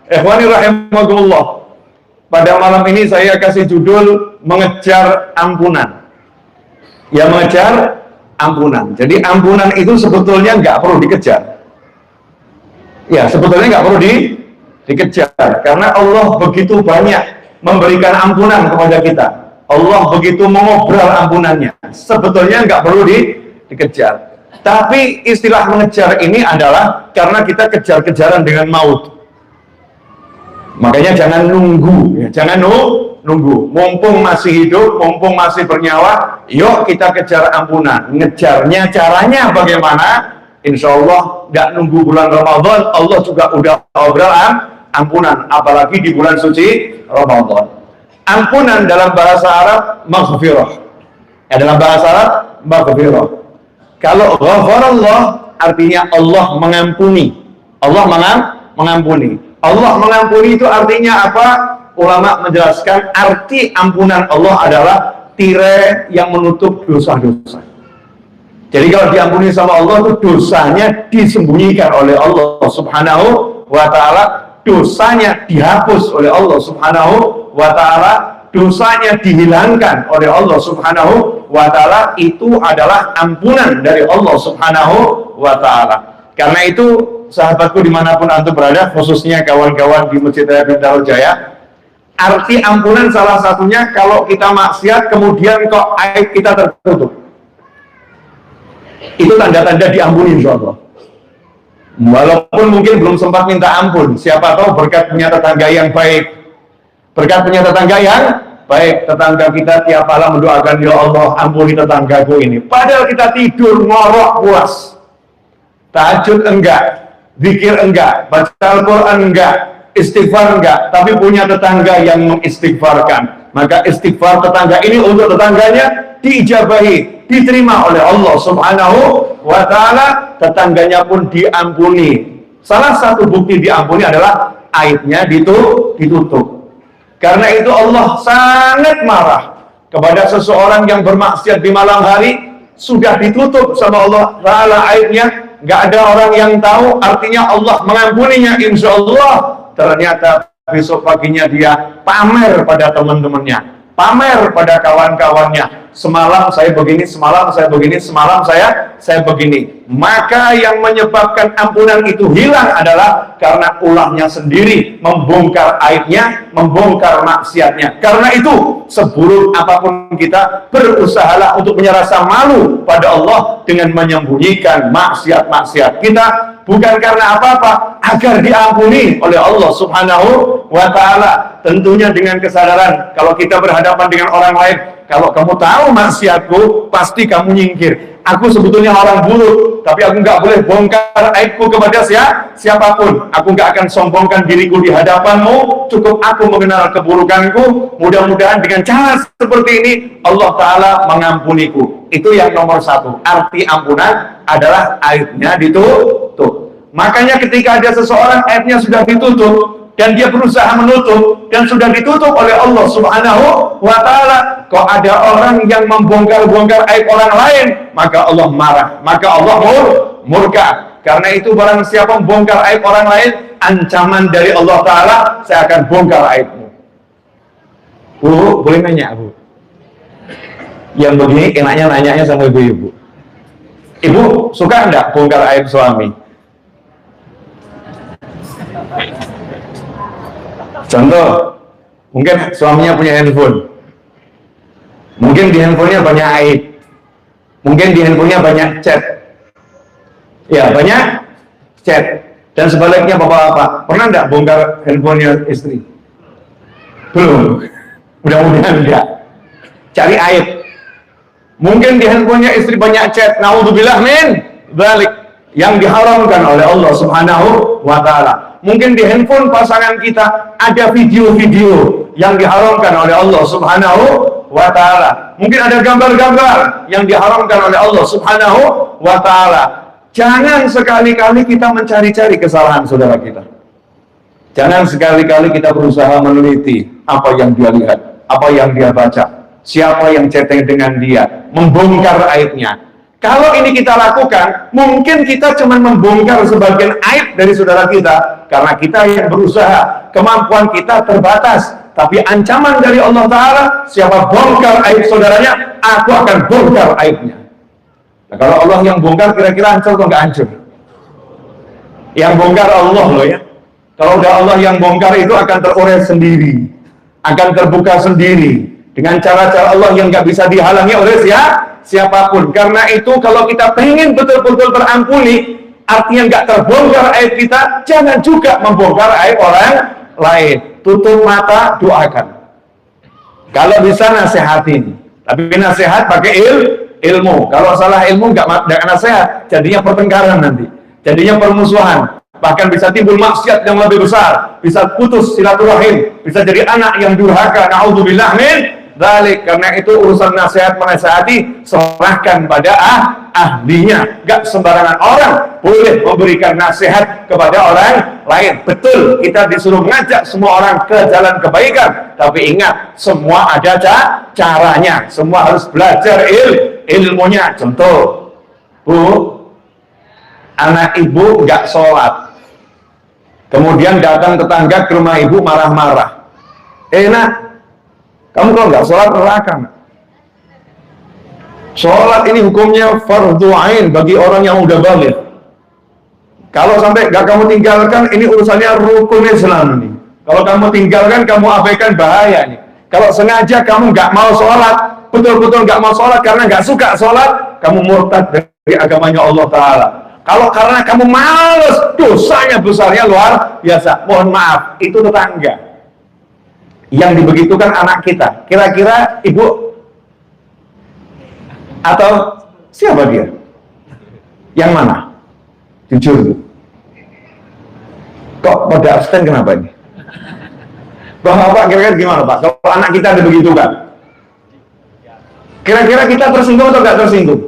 Ikhwani rahimakumullah. Pada malam ini saya kasih judul mengejar ampunan. Ya, mengejar ampunan. Jadi ampunan itu sebetulnya nggak perlu dikejar. Ya, sebetulnya nggak perlu dikejar. Karena Allah begitu banyak memberikan ampunan kepada kita. Allah begitu mengobrol ampunannya. Sebetulnya nggak perlu dikejar. Tapi istilah mengejar ini adalah karena kita kejar-kejaran dengan maut. Makanya jangan nunggu, ya. Jangan nunggu. Mumpung masih hidup, mumpung masih bernyawa, yuk kita kejar ampunan. Ngejarnya caranya bagaimana? Insya Allah nggak nunggu bulan Ramadan, Allah juga udah obrol ampunan. Apalagi di bulan suci Ramadan. Ampunan dalam bahasa Arab maghfirah. Ya, dalam bahasa Arab maghfirah. Kalau ghafarallah artinya Allah mengampuni. Allah mengampuni. Allah mengampuni itu artinya apa? Ulama menjelaskan arti ampunan Allah adalah tirai yang menutup dosa-dosa. Jadi kalau diampuni sama Allah itu dosanya disembunyikan oleh Allah Subhanahu wa ta'ala, dosanya dihapus oleh Allah Subhanahu wa ta'ala, dosanya dihilangkan oleh Allah Subhanahu wa ta'ala. Itu adalah ampunan dari Allah Subhanahu wa ta'ala. Karena itu sahabatku dimanapun antum berada, khususnya kawan-kawan di Masjid Raya Bintaro Jaya, arti ampunan salah satunya kalau kita maksiat kemudian kok aib kita tertutup, itu tanda-tanda diampuni insya Allah. Walaupun mungkin belum sempat minta ampun, siapa tahu berkat punya tetangga yang baik, berkat punya tetangga yang baik, tetangga kita tiap malam mendoakan, ya Allah ampuni tetanggaku ini, padahal kita tidur ngorok puas, tahajud enggak, zikir enggak, baca Al-Quran enggak, istighfar enggak, tapi punya tetangga yang mengistighfarkan, maka istighfar tetangga ini untuk tetangganya diijabahi, diterima oleh Allah Subhanahu wa ta'ala, tetangganya pun diampuni. Salah satu bukti diampuni adalah aibnya ditutup. Karena itu Allah sangat marah kepada seseorang yang bermaksiat di malam hari, sudah ditutup sama Allah ta'ala aibnya, nggak ada orang yang tahu, artinya Allah mengampuninya insya Allah. Ternyata besok paginya dia pamer pada teman-temannya, pamer pada kawan-kawannya, semalam saya begini, semalam saya begini, semalam saya begini. Maka yang menyebabkan ampunan itu hilang adalah karena ulahnya sendiri membongkar aibnya, membongkar maksiatnya. Karena itu seburuk apapun kita, berusahalah untuk punya rasa malu pada Allah dengan menyembunyikan maksiat-maksiat kita, bukan karena apa-apa, agar diampuni oleh Allah Subhanahu wa ta'ala. Tentunya dengan kesadaran kalau kita berhadapan dengan orang lain, kalau kamu tahu maksiatku, pasti kamu nyingkir. Aku sebetulnya orang buruk, tapi aku nggak boleh bongkar aibku kepada siapapun. Aku nggak akan sombongkan diriku di hadapanmu. Cukup aku mengenal keburukanku. Mudah-mudahan dengan cara seperti ini Allah Ta'ala mengampuniku. Itu yang nomor satu. Arti ampunan adalah aibnya ditutup. Makanya ketika ada seseorang aibnya sudah ditutup dan dia berusaha menutup dan sudah ditutup oleh Allah Subhanahu wa ta'ala, kok ada orang yang membongkar-bongkar aib orang lain, maka Allah marah, maka Allah murka. Karena itu barang siapa membongkar aib orang lain, ancaman dari Allah Ta'ala, saya akan bongkar aibmu. Bu, boleh nanya Bu? Yang begini enaknya nanyanya sama ibu-ibu. Ibu suka enggak bongkar aib suami? Contoh, mungkin suaminya punya handphone, mungkin di handphonenya banyak aib, mungkin di handphonenya banyak chat, ya banyak chat, dan sebaliknya bapak-bapak pernah enggak bongkar handphonenya istri? Belum, mudah-mudahan enggak. Cari aib. Mungkin di handphonenya istri banyak chat, naudzubillah min dzalik, yang diharamkan oleh Allah Subhanahu wa ta'ala. Mungkin di handphone pasangan kita ada video-video yang diharamkan oleh Allah Subhanahu wa ta'ala. Mungkin ada gambar-gambar yang diharamkan oleh Allah Subhanahu wa ta'ala. Jangan sekali-kali kita mencari-cari kesalahan saudara kita. Jangan sekali-kali kita berusaha meneliti apa yang dia lihat, apa yang dia baca, siapa yang chatting dengan dia, membongkar aibnya. Kalau ini kita lakukan, mungkin kita cuma membongkar sebagian aib dari saudara kita, karena kita yang berusaha, kemampuan kita terbatas. Tapi ancaman dari Allah Ta'ala, siapa bongkar aib saudaranya, aku akan bongkar aibnya. Nah, kalau Allah yang bongkar, kira-kira hancur atau nggak hancur? Yang bongkar Allah loh ya. Kalau udah Allah yang bongkar itu akan terurai sendiri, akan terbuka sendiri dengan cara-cara Allah yang nggak bisa dihalangi oleh siapapun. Karena itu kalau kita pengen betul-betul terampuni, artinya nggak terbongkar aib kita, jangan juga membongkar aib orang lain. Tutup mata, doakan. Kalau bisa nasihatin, tapi nasihat pakai ilmu. Kalau salah ilmu nggak nasihat, jadinya pertengkaran nanti, jadinya permusuhan. Bahkan bisa timbul maksiat yang lebih besar, bisa putus silaturahim, bisa jadi anak yang durhaka. Na'udzubillah min dzalik. Karena itu urusan nasihat menasihati serahkan pada ahlinya. Gak sembarangan orang boleh memberikan nasihat kepada orang lain. Betul, kita disuruh mengajak semua orang ke jalan kebaikan, tapi ingat, semua ada caranya. Semua harus belajar ilmunya. Contoh, Bu, anak ibu gak sholat, kemudian datang tetangga ke rumah ibu marah-marah. Nak, kamu kalau nggak sholat neraka. Sholat ini hukumnya fardhu ain bagi orang yang udah balik. Kalau sampai nggak kamu tinggalkan, ini urusannya rukun Islam ini. Kalau kamu tinggalkan, kamu abaikan, bahaya nih. Kalau sengaja kamu nggak mau sholat, betul-betul nggak mau sholat karena nggak suka sholat, kamu murtad dari agamanya Allah Ta'ala. Kalau karena kamu males, dosanya besarnya luar biasa. Mohon maaf, itu tetangga. Yang dibegitukan anak kita. Kira-kira ibu atau siapa dia? Yang mana? Jujur. Kok pada abstain kenapa ini? Bapak kira-kira gimana Pak? Kalau anak kita dibegitukan, kira-kira kita tersinggung atau nggak tersinggung?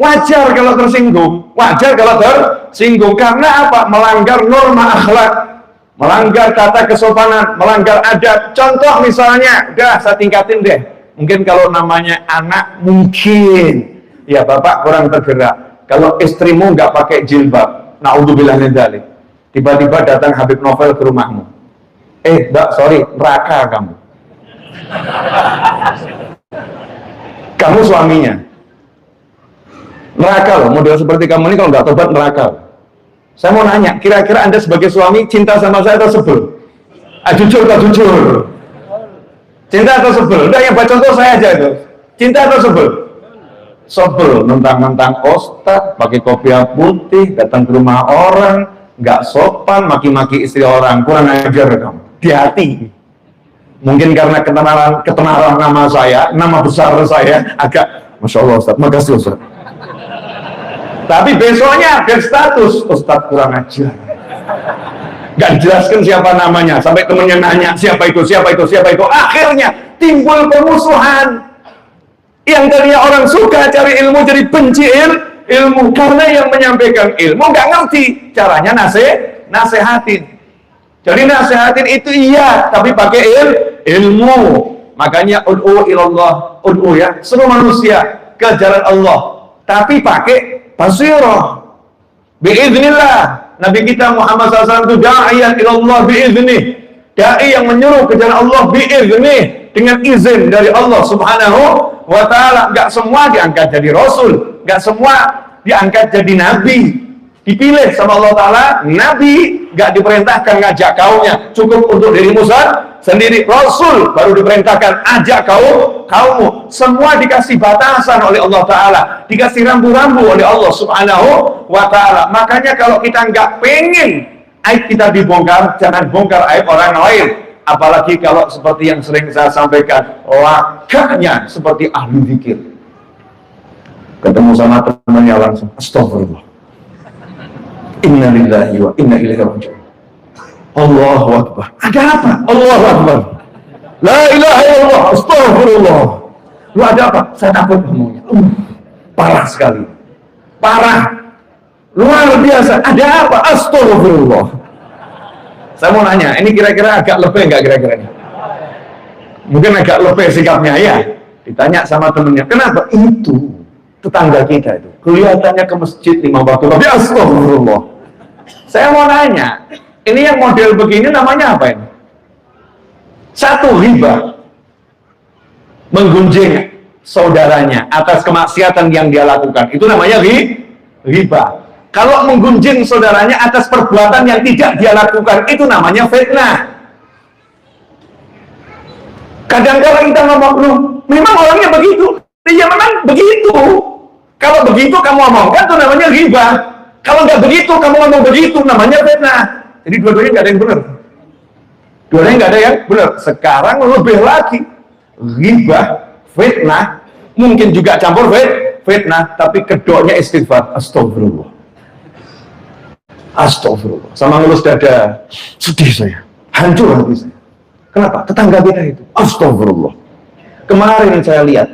Wajar kalau tersinggung. Wajar kalau tersinggung. Karena apa? Melanggar norma akhlak, melanggar tata kesopanan, melanggar adab. Contoh misalnya, udah saya tingkatin deh. Mungkin kalau namanya anak, mungkin ya bapak kurang tergerak. Kalau istrimu nggak pakai jilbab, naudzubillah min dzalik, tiba-tiba datang Habib Novel ke rumahmu. Mbak, sorry, neraka kamu. Kamu suaminya. Neraka loh, model seperti kamu ini kalau nggak tobat neraka. Saya mau nanya, kira-kira Anda sebagai suami cinta sama saya atau sebel? Jujur atau jujur? Cinta atau sebel? Udah yang baca contoh saya aja itu. Cinta atau sebel? Sebel, mentang-mentang ustaz, pakai kopiah putih, datang ke rumah orang, nggak sopan, maki-maki istri orang, kurang ajar kamu. Di hati. Mungkin karena ketenaran nama saya, nama besar saya, agak, Masya Allah Ustaz, makasih Ustaz. Tapi besoknya berstatus Ustadz kurang ajar. Gak dijelaskan siapa namanya, sampai temennya nanya siapa itu. Akhirnya timbul permusuhan. Yang tadinya orang suka cari ilmu jadi benci ilmu, karena yang menyampaikan ilmu gak ngerti caranya nasehatin. Jadi nasehatin itu iya, tapi pakai ilmu. Makanya ud'u ilallah, ud'u ya, seluruh manusia ke jalan Allah, tapi pakai basirah, biiznillah. Nabi kita Muhammad SAW itu da'iyan ilallah biiznih, da'i yang menyuruh ke jalan Allah biiznih, dengan izin dari Allah Subhanahu wa Ta'ala. Gak semua diangkat jadi rasul, gak semua diangkat jadi nabi, dipilih sama Allah Ta'ala. Nabi gak diperintahkan ngajak kaumnya, cukup untuk dirimu sendiri. Rasul baru diperintahkan ajak kaummu. Semua dikasih batasan oleh Allah Ta'ala, dikasih rambu-rambu oleh Allah Subhanahu wa Ta'ala. Makanya kalau kita nggak pengen aib kita dibongkar, jangan bongkar aib orang lain. Apalagi kalau seperti yang sering saya sampaikan, lakanya seperti ahli zikir. Ketemu sama temannya langsung, astagfirullah, inna lillahi wa inna ilaihi raji'un. Allahu Akbar. Ada apa? Allahu Akbar. La ilaha illallah, astagfirullah. Lu ada apa? Saya takut ngomongnya. Parah sekali. Parah. Luar biasa. Ada apa? Astagfirullah. Saya mau nanya, ini kira-kira agak lebih nggak kira-kira ini? Mungkin agak lebih sikapnya ya. Ditanya sama temennya, kenapa? Itu tetangga kita itu kelihatannya ke masjid 5 waktu, tapi astagfirullah. Saya mau nanya, Ini yang model begini namanya apa ini? Satu, riba. Menggunjing saudaranya atas kemaksiatan yang dia lakukan. Itu namanya riba. Kalau menggunjing saudaranya atas perbuatan yang tidak dia lakukan, itu namanya fitnah. Kadang-kadang kita ngomong, loh, memang orangnya begitu. Ya memang begitu. Kalau begitu kamu omongkan, itu namanya riba. Kalau nggak begitu, kamu ngomong begitu, namanya fitnah. Jadi dua-duanya nggak ada yang benar. Dua-duanya nggak ada yang benar. Sekarang lebih lagi, riba, fitnah, mungkin juga campur fitnah, tapi kedoknya istighfar. Astagfirullah. Astagfirullah. Sama ngelus dada, sedih saya, hancur hati saya. Kenapa? Tetangga kita itu. Astagfirullah. Kemarin saya lihat,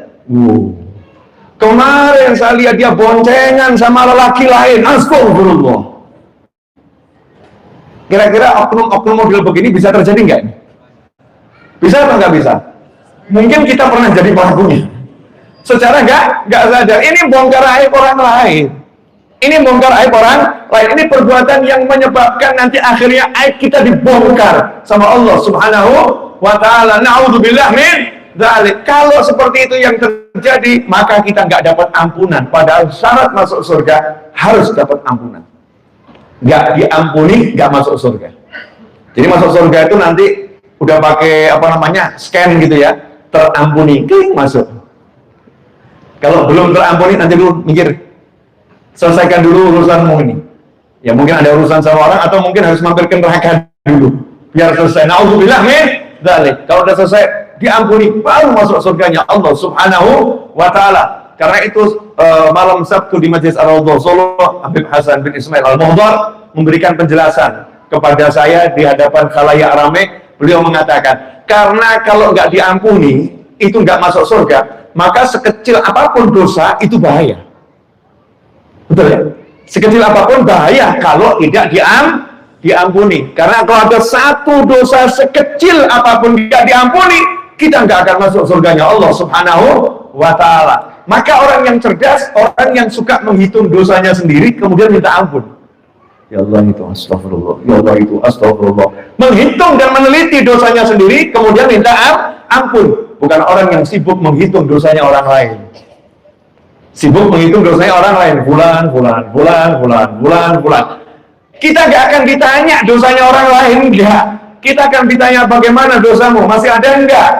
kemarin saya lihat dia boncengan sama lelaki lain. Astagfirullah. Kira-kira oknum-oknum model begini bisa terjadi nggak? Bisa atau nggak bisa? Mungkin kita pernah jadi pelakunya. Secara nggak sadar. Ini bongkar aib orang lain. Ini bongkar aib orang lain. Ini perbuatan yang menyebabkan nanti akhirnya aib kita dibongkar sama Allah Subhanahu wa ta'ala. Na'udzubillah min dzalik. Kalau seperti itu yang terjadi, maka kita nggak dapat ampunan. Padahal syarat masuk surga harus dapat ampunan. Nggak diampuni, nggak masuk surga. Jadi masuk surga itu nanti udah pakai apa namanya, scan gitu ya, terampuni, kling, masuk. Kalau belum terampuni, nanti dulu mikir, selesaikan dulu urusanmu ini. Ya mungkin ada urusan sama orang, atau mungkin harus mampir ke neraka dulu, biar selesai. Na'udzubillah min dzalik. Kalau udah selesai, diampuni, baru masuk surganya Allah Subhanahu wa ta'ala. Karena itu malam Sabtu di Majelis Ar-Raudhah Solo, Habib Hasan bin Ismail Al-Muhdar memberikan penjelasan kepada saya di hadapan khalayak ramai. Beliau mengatakan, karena kalau nggak diampuni, itu nggak masuk surga, maka sekecil apapun dosa, itu bahaya. Betul ya? Sekecil apapun bahaya kalau tidak diampuni. Karena kalau ada satu dosa sekecil apapun tidak diampuni, kita nggak akan masuk surganya Allah Subhanahu wa ta'ala. Maka orang yang cerdas, orang yang suka menghitung dosanya sendiri, kemudian minta ampun. Ya Allah itu astagfirullah, ya Allah itu astagfirullah. Menghitung dan meneliti dosanya sendiri, kemudian minta ampun. Bukan orang yang sibuk menghitung dosanya orang lain. Sibuk menghitung dosanya orang lain. Bulan. Kita nggak akan ditanya dosanya orang lain, enggak. Kita akan ditanya bagaimana dosamu, masih ada enggak?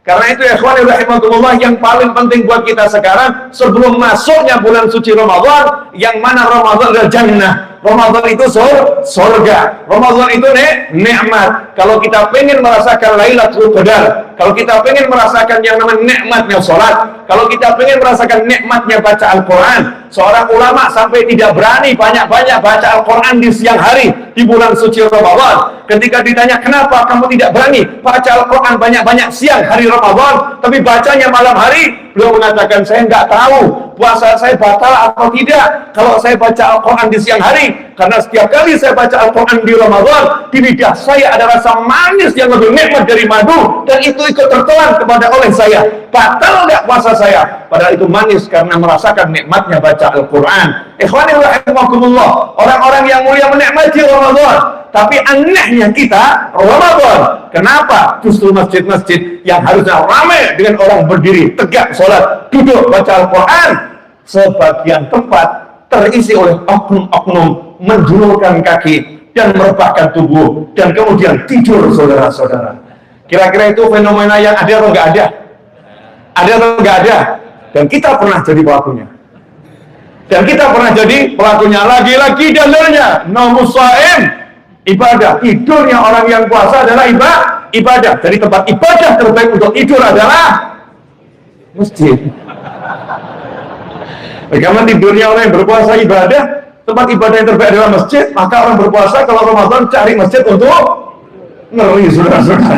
Karena itu ya ikhwan rahimakumullah, yang paling penting buat kita sekarang sebelum masuknya bulan suci Ramadan, yang mana Ramadan adalah jannah. Ramadan itu surga. Ramadan itu nikmat. Kalau kita pengen merasakan Lailatul Qadar, kalau kita pengen merasakan yang namanya nikmatnya sholat, kalau kita pengen merasakan nikmatnya baca Al-Quran, seorang ulama sampai tidak berani banyak-banyak baca Al-Quran di siang hari di bulan suci Ramadan. Ketika ditanya, kenapa kamu tidak berani baca Al-Quran banyak-banyak siang hari Ramadan, tapi bacanya malam hari? Beliau mengatakan, saya nggak tahu puasa saya batal atau tidak kalau saya baca Al-Quran di siang hari. Karena setiap kali saya baca Al-Quran di Ramadan, di lidah saya ada rasa manis yang lebih nikmat dari madu, dan itu ikut tertelan kepada oleh saya. Batal nggak puasa saya? Padahal itu manis karena merasakan nikmatnya baca Al-Quran. Ikhwani rahimakumullah, orang-orang yang mulia menikmati Ramadan, tapi anehnya kita Ramadan. Kenapa? Justru masjid-masjid yang harusnya ramai dengan orang berdiri, tegak sholat, duduk baca Al-Quran, sebagian tempat terisi oleh oknum-oknum menjulurkan kaki dan merebahkan tubuh dan kemudian tidur, saudara-saudara. Kira-kira itu fenomena yang ada atau nggak ada? Ada atau nggak ada? Dan kita pernah jadi pelakunya. Dan kita pernah jadi pelakunya. Lagi-lagi dalilnya naumus shaim, ibadah. Tidurnya orang yang puasa adalah ibadah. Jadi tempat ibadah terbaik untuk tidur adalah masjid. Bagaimana tidurnya orang yang berpuasa ibadah, tempat ibadah yang terbaik adalah masjid, maka orang berpuasa kalau Ramadan cari masjid untuk ngeri, saudara-saudara.